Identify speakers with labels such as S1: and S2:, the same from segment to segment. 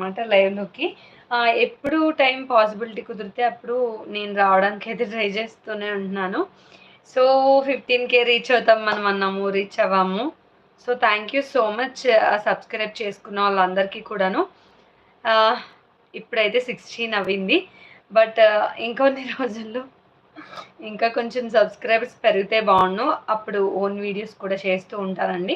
S1: అనమాట లైవ్‌లోకి. ఎప్పుడు టైం పాసిబిలిటీ కుదిరితే అప్పుడు నేను రావడానికైతే ట్రై చేస్తూనే ఉంటున్నాను. సో, 15,000 రీచ్ అవుతాం మనం అన్నాము. రీచ్ అవ్వాము. So, thank you so much subscribe చేసుకున్న వాళ్ళందరికీ కూడాను. ఆహ్, ఇప్పుడైతే 16 అవ్వింది. బట్ ఇంకొన్ని రోజుల్లో ఇంకా కొంచెం సబ్స్క్రైబర్స్ పెరిగితే బావుండు. అప్పుడు ఓన్ వీడియోస్ కూడా చేస్తూ ఉంటానండి.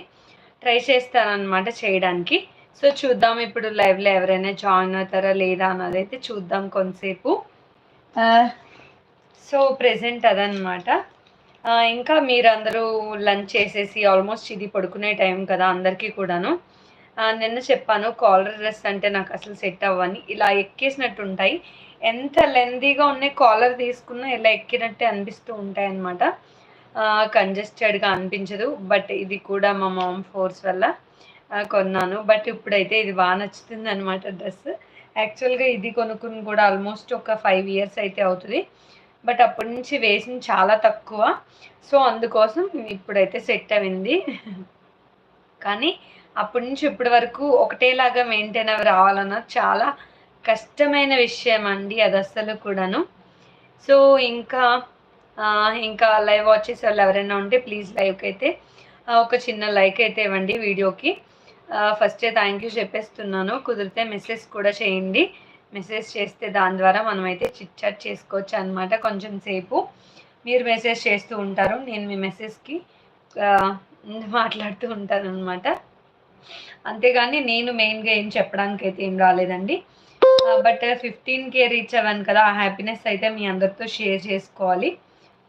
S1: ట్రై చేస్తాననమాట చేయడానికి. సో, చూద్దాం ఇప్పుడు లైవ్‌లో ఎవరైనా జాయిన్ అవుతారా లేదా అన్నదైతే చూద్దాం కొంతసేపు. సో, ప్రెజెంట్ అదనమాట. ఇంకా మీరందరూ లంచ్ చేసేసి ఆల్మోస్ట్ ఇది పడుకునే టైం కదా అందరికీ కూడాను. నిన్న చెప్పాను కాలర్ డ్రెస్ అంటే నాకసలు సెట్ అవ్వని. ఇలా ఎక్కేసినట్టుంటాయి. ఎంత లెంతీగా ఉన్నాయి కాలర్ తీసుకున్నా ఇలా ఎక్కినట్టే అనిపిస్తూ ఉంటాయన్నమాట. కంజెస్టెడ్‌గా అనిపించదు. బట్ ఇది కూడా మా మామ్ ఫోర్స్ వల్ల కొన్నాను. బట్ ఇప్పుడైతే ఇది నచ్చుతుందనమాట డ్రెస్. యాక్చువల్‌గా ఇది కొనుక్కొని కూడా ఆల్మోస్ట్ ఒక 5 ఇయర్స్ అయితే అవుతది. బట్ అప్పటి నుంచి వేసింది చాలా తక్కువ. సో, అందుకోసం ఇప్పుడైతే సెట్ అయింది. కానీ అప్పటి నుంచి ఇప్పటి వరకు ఒకటేలాగా మెయింటైన్ అవి రావాలన్నది చాలా కష్టమైన విషయం అండి అదస్సలు కూడాను. సో, ఇంకా లైవ్ వాచ్ చేసేవాళ్ళు ఎవరైనా ఉంటే ప్లీజ్ లైవ్‌కైతే ఒక చిన్న లైక్ అయితే ఇవ్వండి వీడియోకి. ఫస్టే థ్యాంక్ యూ చెప్పేస్తున్నాను. కుదిరితే మెసేజ్ కూడా చేయండి. మెసేజ్ చేస్తే దాని ద్వారా మనమైతే చిట్ చాట్ చేసుకోవచ్చనమాట కొంచెం సేపు. మీరు మెసేజ్ చేస్తూ ఉంటారు. నేను మీ మెసేజ్‌కి ఆహ్, మాట్లాడుతూ ఉంటాననమాట. అంతేగాని నేను మెయిన్‌గా ఏం చెప్పడానికైతే ఏం రాలేదండి. బట్ 15,000 రీచ్ అవ్వాను కదా! ఆ హ్యాపీనెస్ అయితే మీ అందరితో షేర్ చేసుకోవాలి.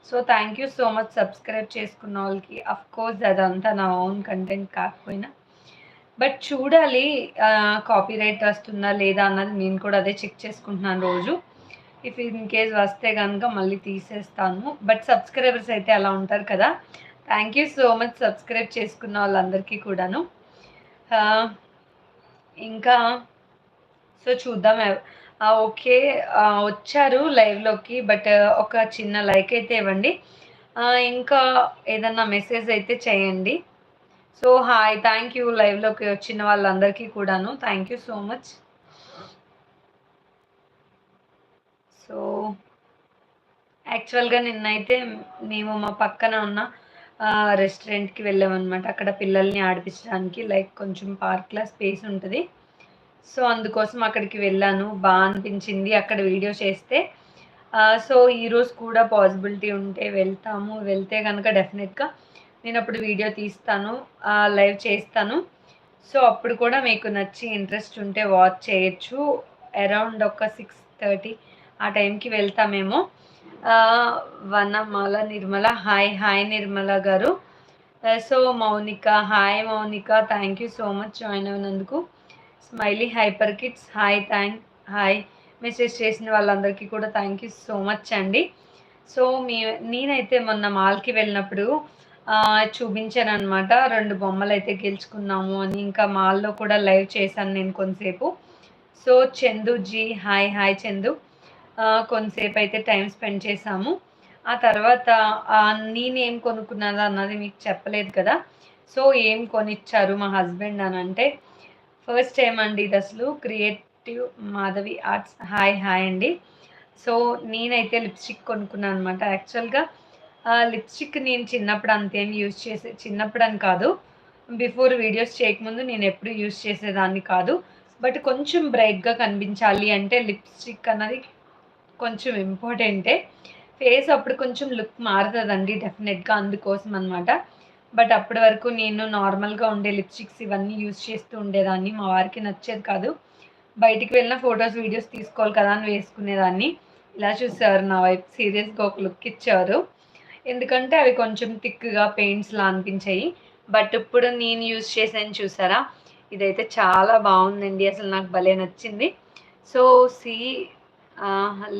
S1: So, thank you so much subscribe చేసుకున్న వాళ్ళకి. అఫ్‌కోర్స్ అదంతా నా ఓన్ కంటెంట్ కాకపోయినా. బట్ చూడాలి కాపీరైట్ వస్తుందా లేదా అన్నది నేను కూడా అదే చెక్ చేసుకుంటున్నాను రోజు. ఇఫ్ ఇన్ కేస్ వస్తే గనుక మళ్ళీ తీసేస్తాను. బట్ సబ్స్క్రైబర్స్ అయితే అలా ఉంటారు కదా! Thank you so much subscribe చేసుకున్న వాళ్ళందరికీ కూడాను. ఆహ్, ఇంకా సో, చూద్దాం ఓకే. వచ్చారు లైవ్‌లోకి. బట్ ఒక చిన్న లైక్ అయితే ఇవ్వండి. ఇంకా ఏదన్నా మెసేజ్ అయితే చేయండి. So, hi. థ్యాంక్ యూ లైవ్‌లోకి వచ్చిన వాళ్ళందరికీ కూడాను. Thank you so much. So, యాక్చువల్‌గా నిన్నైతే మేము మా పక్కన ఉన్న రెస్టారెంట్‌కి వెళ్ళామనమాట. అక్కడ పిల్లల్ని ఆడిపించడానికి లైక్ కొంచెం పార్క్‌లా స్పేస్ ఉంటది. సో, అందుకోసం అక్కడికి వెళ్ళాను. అనిపించింది అక్కడ వీడియో చేస్తే. సో, ఈరోజు కూడా పాసిబిలిటీ ఉంటే వెళ్తాము. వెళ్తే గనక డెఫినెట్‌గా నేనప్పుడు వీడియో తీస్తాను. లైవ్ చేస్తాను. సో, అప్పుడు కూడా మీకు నచ్చి ఇంట్రెస్ట్ ఉంటే వాచ్ చేయొచ్చు. అరౌండ్ ఒక 6:30 ఆ టైంకి వెళ్తామేమో. వనమాల నిర్మల హాయ్. హాయ్ నిర్మల గారు. So, Mounika hi Mounika. Thank you so much join అయినందుకు. Smiley hyper kids hi. Hi. Message చేసిన వాళ్ళందరికీ కూడా థ్యాంక్ యూ సో మచ్ అండి. సో, నేనైతే మొన్న మాల్‌కి వెళ్ళినప్పుడు చూపించాననమాట. 2 బొమ్మలైతే గెలుచుకున్నాము అని. ఇంకా మాల్‌లో కూడా లైవ్ చేశాను నేను కొంతసేపు. So, Chandu ji hi. Hi Chandu. కొంతసేపయితే టైమ్ స్పెండ్ చేశాము. ఆ తర్వాత నేనేం కొనుక్కున్నాను అన్నది మీకు చెప్పలేదు కదా! సో, ఏం కొనిచ్చారు మా హస్బెండ్ అనంటే, ఫస్ట్ టైమ్ అండి ఇదసలు creative Madhavi arts hi. Hi అండి. సో, నేనైతే లిప్‌స్టిక్ కొనుక్కున్నాను అనమాట. యాక్చువల్‌గా లిప్‌స్టిక్ నేను చిన్నప్పుడు అంతేం చిన్నప్పుడని కాదు. బిఫోర్ వీడియోస్ చేయకముందు నేనెప్పుడు యూజ్ చేసేదాన్ని కాదు. బట్ కొంచెం బ్రైట్‌గా కనిపించాలి అంటే లిప్‌స్టిక్ అన్నది కొంచెం ఇంపార్టెంటే. ఫేస్ అప్పుడు కొంచెం లుక్ మారుతదండి డెఫినెట్‌గా అందుకోసం అనమాట. బట్ అప్పటి వరకు నేను నార్మల్‌గా ఉండే లిప్‌స్టిక్స్ ఇవన్నీ యూజ్ చేస్తూ ఉండేదాన్ని. మా వారికి నచ్చేది కాదు. బయటికి వెళ్ళిన ఫోటోస్, వీడియోస్ తీసుకోవాలి కదా అని వేసుకునేదాన్ని. ఇలా చూసారు నా వైపు సీరియస్‌గా ఒక లుక్ ఇచ్చారు. ఎందుకంటే అవి కొంచెం థిక్‌గా పెయింట్స్‌లా అనిపించాయి. బట్ ఇప్పుడు నేను యూజ్ చేశాను చూసారా? ఇదైతే చాలా బావుందండి. అసలు నాకు భలే నచ్చింది. So, C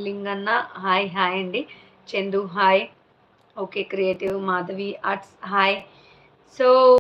S1: Linganna hi. Hi అండి. Chandu hi. Okay. Creative Madhavi arts hi. So